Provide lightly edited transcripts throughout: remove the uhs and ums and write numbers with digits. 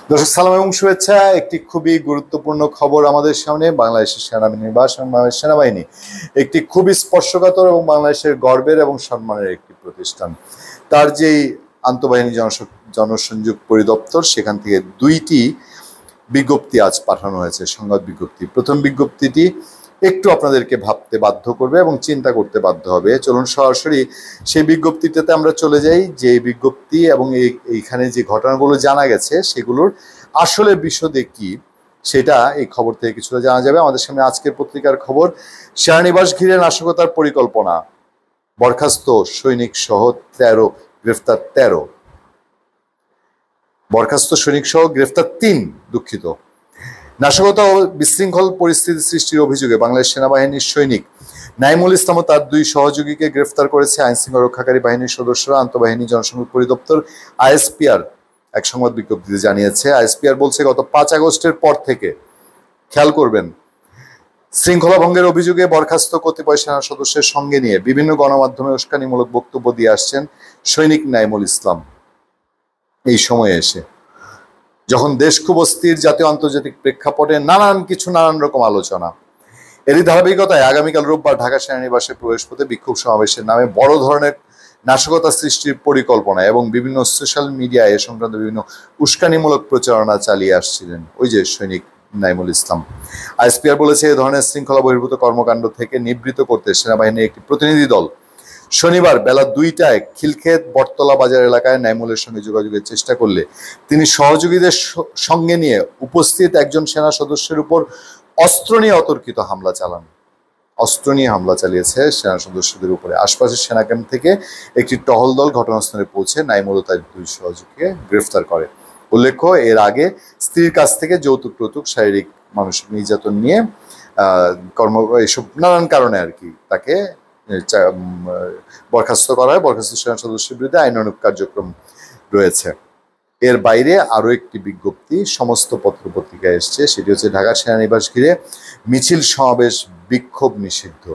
দর্শক সালাম এবং শুভেচ্ছা। একটি খুবই গুরুত্বপূর্ণ খবর আমাদের সামনে। বাংলাদেশের সেনাবাহিনী একটি খুবই স্পর্শকাতর এবং বাংলাদেশের গর্বের এবং সম্মানের একটি প্রতিষ্ঠান। তার যেই আন্তঃবাহিনী জনসংযোগ পরিদপ্তর, সেখান থেকে দুইটি বিজ্ঞপ্তি আজ পাঠানো হয়েছে, সংবাদ বিজ্ঞপ্তি। প্রথম বিজ্ঞপ্তিটি একটু আপনাদেরকে ভাবতে বাধ্য করবে এবং চিন্তা করতে বাধ্য হবে। চলুন সরাসরি সেই বিজ্ঞপ্তিটাতে আমরা চলে যাই। যে বিজ্ঞপ্তি এবং এইখানে যে ঘটনাগুলো জানা গেছে সেগুলোর আসলে বিশদে কি, সেটা এই খবর থেকে কিছুটা জানা যাবে। আমাদের সামনে আজকের পত্রিকার খবর, সেনানিবাস ঘিরে নাশকতার পরিকল্পনা, বরখাস্ত সৈনিক সহ 13 গ্রেফতার 13, বরখাস্ত সৈনিক সহ গ্রেফতার 3, দুঃখিত। নাশকতা ও বিশৃঙ্খল পরিস্থিতি সৃষ্টির অভিযোগে বাংলাদেশ সেনাবাহিনীর সৈনিক নাইমুল ইসলাম ও তার 2 সহযোগীকে গ্রেফতার করেছে আইনশৃঙ্খলা রক্ষাকারী বাহিনীর সদস্যরা। আন্তঃবাহিনী জনসংযোগ পরিদপ্তর আইএসপিআর এক সংবাদ বিজ্ঞপ্তিতে জানিয়েছে। আইএসপিআর বলছে, গত 5 আগস্টের পর থেকে, খেয়াল করবেন, শৃঙ্খলা ভঙ্গের অভিযোগে বরখাস্ত কতিপয় সেনা সদস্যের সঙ্গে নিয়ে বিভিন্ন গণমাধ্যমে উস্কানিমূলক বক্তব্য দিয়ে আসছেন সৈনিক নাইমুল ইসলাম। এই সময়ে এসে যখন দেশ খুব অস্থির, জাতীয় আন্তর্জাতিক প্রেক্ষাপটে নানান রকম আলোচনা, এরই ধারাবাহিকতায় আগামীকাল রোববার ঢাকা সেনানিবাসে প্রবেশ পথে বিক্ষোভ সমাবেশের নামে বড় ধরনের নাশকতা সৃষ্টির পরিকল্পনা এবং বিভিন্ন সোশ্যাল মিডিয়ায় এ সংক্রান্ত বিভিন্ন উস্কানিমূলক প্রচারণা চালিয়ে আসছিলেন ওই যে সৈনিক নাইমুল ইসলাম। আইএসপিআর বলেছে, এ ধরনের শৃঙ্খলা বহির্ভূত কর্মকাণ্ড থেকে নিবৃত্ত করতে সেনাবাহিনীর একটি প্রতিনিধি দল শনিবার বেলা 2টায় খিলক্ষেত বটতলা বাজার এলাকায় নাইমুলের সঙ্গে যোগাযোগের চেষ্টা করলে তিনি সহযোগীদের সঙ্গে নিয়ে উপস্থিত একজন সেনা সদস্যের উপর অস্ত্র নিয়ে অতর্কিত হামলা চালান। অস্ত্র নিয়ে হামলা চালিয়েছে সেনা সদস্যদের উপরে। আশপাশের সেনা ক্যাম্প থেকে একটি টহল দল ঘটনাস্থলে পৌঁছে নাইমুল ও তার 2 সহযোগীকে গ্রেফতার করে। উল্লেখ্য, এর আগে স্ত্রীর কাছ থেকে যৌতুক শারীরিক মানসিক নির্যাতন নিয়ে এসব নানান কারণে আর কি তাকে বরখাস্ত করা হয়। বরখাস্ত সেনা সদস্যের বিরুদ্ধে আইনানুগ কার্যক্রম রয়েছে। এর বাইরে আরো একটি বিজ্ঞপ্তি সমস্ত পত্রপত্রিকায় এসছে, সেটি হচ্ছে ঢাকা সেনানিবাস ঘিরে মিছিল সমাবেশ বিক্ষোভ নিষিদ্ধ।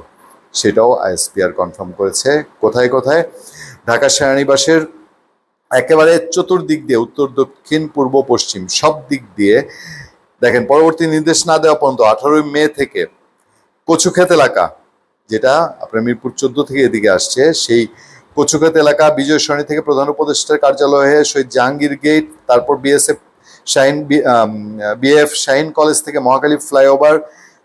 সেটাও আইএসপিআর কনফার্ম করেছে। কোথায় কোথায়? ঢাকা সেনানিবাসের একেবারে চতুর্দিক দিয়ে, উত্তর দক্ষিণ পূর্ব পশ্চিম সব দিক দিয়ে দেখেন, পরবর্তী নির্দেশ না দেওয়া পর্যন্ত 18 মে থেকে কচুক্ষেত এলাকা, যেটা আপনার মিরপুর 14 থেকে এদিকে আসছে, সেই কচুক্ষেত এলাকা, বিজয় সরণি থেকে প্রধান উপদেষ্টার কার্যালয় হয়ে শহীদ জাহাঙ্গীর গেট, তারপর বিএফ শাহিন কলেজ থেকে মহাখালী ফ্লাইওভার,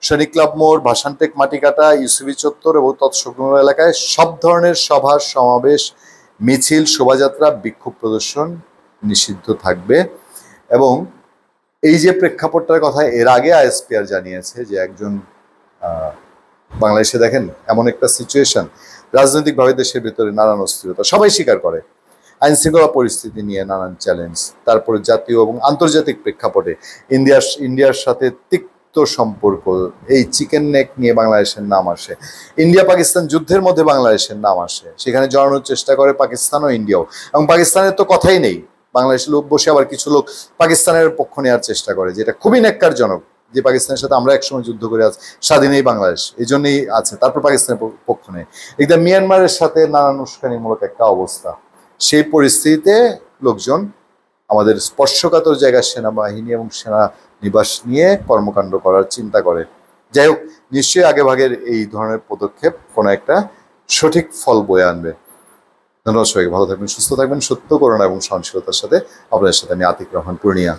সৈনিক ক্লাব মোড়, ভাসানটেক মাটিকাটা, ইউসুফি চত্বর এবং তৎসংলগ্ন এলাকায় সব ধরনের সভা সমাবেশ, মিছিল, শোভাযাত্রা, বিক্ষোভ প্রদর্শন নিষিদ্ধ থাকবে। এবং এই যে প্রেক্ষাপটটার কথা এর আগে আইএসপিআর জানিয়েছে যে একজন বাংলাদেশে দেখেন এমন একটা সিচুয়েশন, রাজনৈতিকভাবে দেশের ভেতরে নানান অস্থিরতা, সবাই স্বীকার করে, আইন শৃঙ্খলা পরিস্থিতি নিয়ে নানান চ্যালেঞ্জ, তারপরে জাতীয় এবং আন্তর্জাতিক প্রেক্ষাপটে ইন্ডিয়ার সাথে তিক্ত সম্পর্ক, এই চিকেন নেক নিয়ে বাংলাদেশের নাম আসে, ইন্ডিয়া পাকিস্তান যুদ্ধের মধ্যে বাংলাদেশের নাম আসে, সেখানে জড়ানোর চেষ্টা করে পাকিস্তান ও ইন্ডিয়াও। এবং পাকিস্তানের তো কথাই নেই, বাংলাদেশের লোক বসে আবার কিছু লোক পাকিস্তানের পক্ষ নেওয়ার চেষ্টা করে, যেটা খুবই ন্যাক্কারজনক। যে পাকিস্তানের সাথে আমরা একসময় যুদ্ধ করে আছি, স্বাধীন এই বাংলাদেশ এই জন্যই আছে, তারপর পাকিস্তানের পক্ষ নেই। একদম মিয়ানমারের সাথে নানান উস্কানিমূলক একটা অবস্থা। সেই পরিস্থিতিতে লোকজন আমাদের স্পর্শকাতর জায়গায় সেনাবাহিনী এবং সেনানিবাস নিয়ে কর্মকাণ্ড করার চিন্তা করে। যাই হোক, নিশ্চয়ই আগে ভাগের এই ধরনের পদক্ষেপ কোনো একটা সঠিক ফল বয়ে আনবে। ধন্যবাদ সবাইকে, ভালো থাকবেন, সুস্থ থাকবেন, সত্য করুণা এবং সহনশীলতার সাথে আপনাদের সাথে আমি আতিক রহমান পূর্ণিয়া।